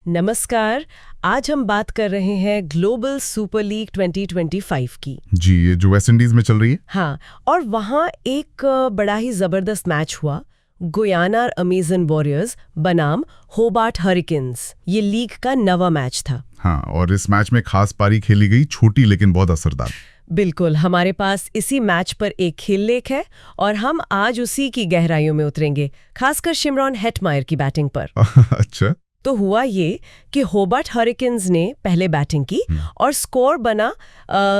नमस्कार। आज हम बात कर रहे हैं ग्लोबल सुपर लीग 2025 की। जी, ये जो वेस्ट इंडीज में चल रही है। हाँ, और वहाँ एक बड़ा ही जबरदस्त मैच हुआ। गुयाना अमेजन वॉरियर्स बनाम होबार्ट हरिकेन्स, ये लीग का नवा मैच था। हाँ, और इस मैच में खास पारी खेली गई, छोटी लेकिन बहुत असरदार। बिल्कुल, हमारे पास इसी मैच पर एक खेल लेख है और हम आज उसी की गहराइयों में उतरेंगे, खासकर शिमरॉन हेटमायर की बैटिंग पर। अच्छा। तो हुआ ये कि होबार्ट हरिकेन्स ने पहले बैटिंग की और स्कोर बना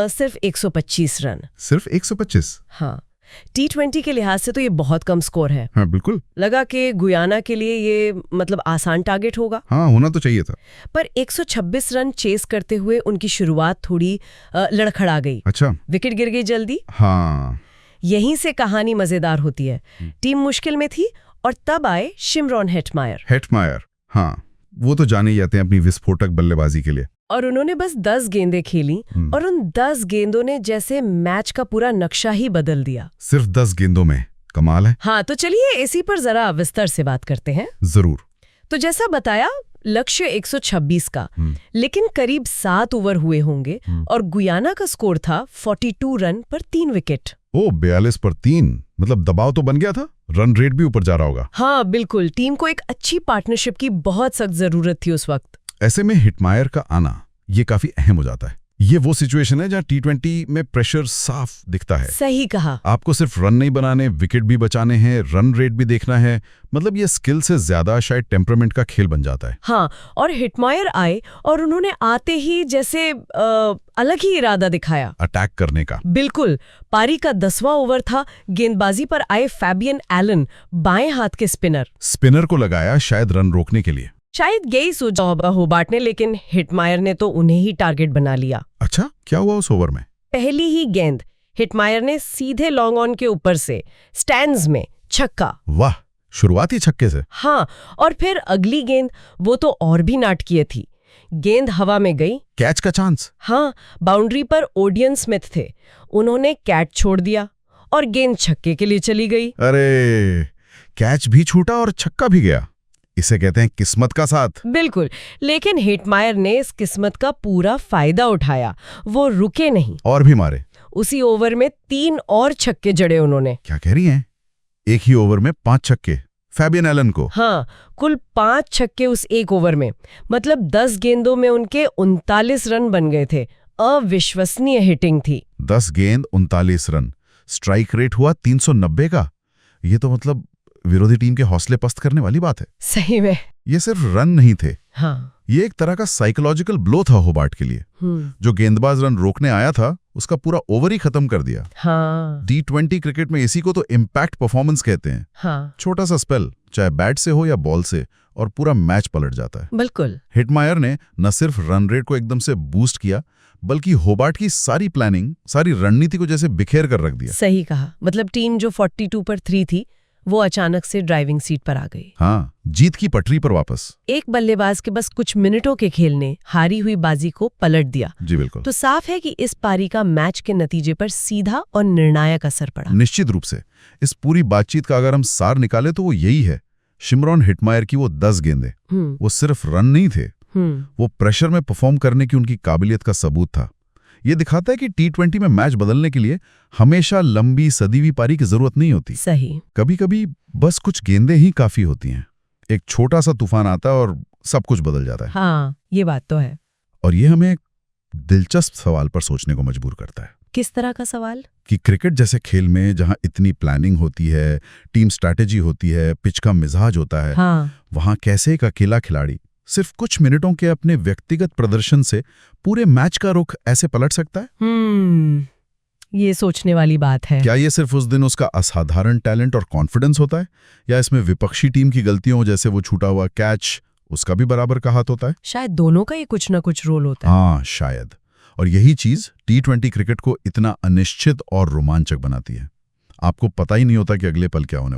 सिर्फ 125 रन। सिर्फ 125? हाँ, T20 के लिहाज से तो ये बहुत कम स्कोर है। हाँ, बिल्कुल। लगा कि गुयाना के लिए ये मतलब आसान टारगेट होगा। हाँ, होना तो चाहिए था। पर 126 रन चेस करते हुए उनकी शुरुआत थोड़ी लड़खड़ा गई। अच्छा। विकेट गिर गई जल्दी। हाँ, यहीं से कहानी मजेदार होती है। टीम मुश्किल में थी और तब आए शिमरॉन हेटमायर। हाँ, वो तो जाने जाते हैं अपनी विस्फोटक बल्लेबाजी के लिए। और उन्होंने बस 10 गेंदें खेली और उन 10 गेंदों ने जैसे मैच का पूरा नक्शा ही बदल दिया। सिर्फ 10 गेंदों में? कमाल है। हाँ, तो चलिए इसी पर जरा विस्तार से बात करते हैं। जरूर। तो जैसा बताया, लक्ष्य 126 का, लेकिन करीब 7 ओवर हुए होंगे और गुयाना का स्कोर था 42 रन पर 3 विकेट। ओ, 42 पर 3, मतलब दबाव तो बन गया था, रन रेट भी ऊपर जा रहा होगा। हाँ बिल्कुल, टीम को एक अच्छी पार्टनरशिप की बहुत सख्त जरूरत थी उस वक्त। ऐसे में हिटमायर का आना ये काफी अहम हो जाता है। ये वो सिचुएशन है जहां T20 में प्रेशर साफ दिखता है। सही कहा। आपको सिर्फ रन नहीं बनाने, विकेट भी बचाने हैं, रन रेट भी देखना है। मतलब ये स्किल से ज्यादा शायद टेम्परामेंट का खेल बन जाता है। हाँ, और हिटमायर आए और उन्होंने आते ही जैसे अलग ही इरादा दिखाया, अटैक करने का। बिल्कुल। पारी का 10वां ओवर था। गेंदबाजी पर आए फैबियन एलन, बाएं हाथ के स्पिनर को लगाया शायद रन रोकने के लिए। शायद यही सोचा होबार्ट ने, लेकिन हिटमायर ने तो उन्हें ही टारगेट बना लिया। अच्छा, क्या हुआ उस ओवर में? पहली ही गेंद हिटमायर ने सीधे लॉन्ग ऑन के ऊपर से स्टैंड्स में छक्का। वाह, शुरुआती छक्के से। हाँ, और फिर अगली गेंद वो तो और भी नाटकीय थी। गेंद हवा में गई। कैच का चांस। हाँ, बाउंड्री पर ओडियन स्मिथ थे, उन्होंने कैच छोड़ दिया और गेंद छक्के के लिए चली गई। अरे, कैच भी छूटा और छक्का भी गया। इसे कहते हैं किस्मत का साथ। बिल्कुल, लेकिन हिटमायर ने इस किस्मत का पूरा फायदा उठाया। वो रुके नहीं और भी मारे। उसी ओवर में 3 और छक्के जड़े उन्होंने। क्या कह रही हैं? एक ही ओवर में 5 छक्के फैबियन एलन को? हाँ, कुल 5 छक्के उस एक ओवर में। मतलब 10 गेंदों में उनके 39 रन बन गए थे। अविश्वसनीय हिटिंग थी। 10 गेंद 39 रन, स्ट्राइक रेट हुआ 390 का। ये तो मतलब विरोधी टीम के हौसले पस्त करने वाली बात है। सही में। ये सिर्फ रन नहीं थे। हाँ, ये एक तरह का साइकोलॉजिकल ब्लो था होबार्ट के लिए। जो गेंदबाज रन रोकने आया था उसका पूरा ओवर ही खत्म कर दिया। हाँ। T20 क्रिकेट में इसी को तो इम्पैक्ट परफॉर्मेंस कहते हैं। हाँ, छोटा सा स्पेल, चाहे बैट से हो या बॉल से, और पूरा मैच पलट जाता है। बिल्कुल। हिटमायर ने न सिर्फ रन रेट को एकदम से बूस्ट किया, बल्कि होबार्ट की सारी प्लानिंग, सारी रणनीति को जैसे बिखेर कर रख दिया। सही कहा। मतलब टीम जो 42 पर 3 थी, वो अचानक से ड्राइविंग सीट पर आ गई। हाँ, जीत की पटरी पर वापस। एक बल्लेबाज के बस कुछ मिनटों के खेल ने हारी हुई बाजी को पलट दिया। जी बिल्कुल। तो साफ है कि इस पारी का मैच के नतीजे पर सीधा और निर्णायक असर पड़ा। निश्चित रूप से। इस पूरी बातचीत का अगर हम सार निकाले तो वो यही है। शिमरॉन हिटमायर की वो 10 गेंदें, वो सिर्फ रन नहीं थे, वो प्रेशर में परफॉर्म करने की उनकी काबिलियत का सबूत था। ये दिखाता है कि T20 में मैच बदलने के लिए हमेशा लंबी सदी हुई पारी की जरूरत नहीं होती। सही। कभी कभी बस कुछ गेंदें ही काफी होती हैं। एक छोटा सा तूफान आता है और सब कुछ बदल जाता है। हाँ, ये बात तो है। और ये हमें एक दिलचस्प सवाल पर सोचने को मजबूर करता है। किस तरह का सवाल? कि क्रिकेट जैसे खेल में जहां इतनी प्लानिंग होती है, टीम स्ट्रैटेजी होती है, पिच का मिजाज होता है, वहां कैसे एक अकेला खिलाड़ी सिर्फ कुछ मिनटों के अपने व्यक्तिगत प्रदर्शन से पूरे मैच का रुख ऐसे पलट सकता है? ये सोचने वाली बात है। क्या ये सिर्फ उस दिन उसका असाधारण टैलेंट और कॉन्फिडेंस होता है, या इसमें विपक्षी टीम की गलतियों जैसे वो छूटा हुआ कैच, उसका भी बराबर का हाथ होता है? शायद दोनों का ही कुछ ना कुछ रोल होता है। हाँ, शायद। और यही चीज T20 क्रिकेट को इतना अनिश्चित और रोमांचक बनाती है। आपको पता ही नहीं होता कि अगले पल क्या होने वाला है।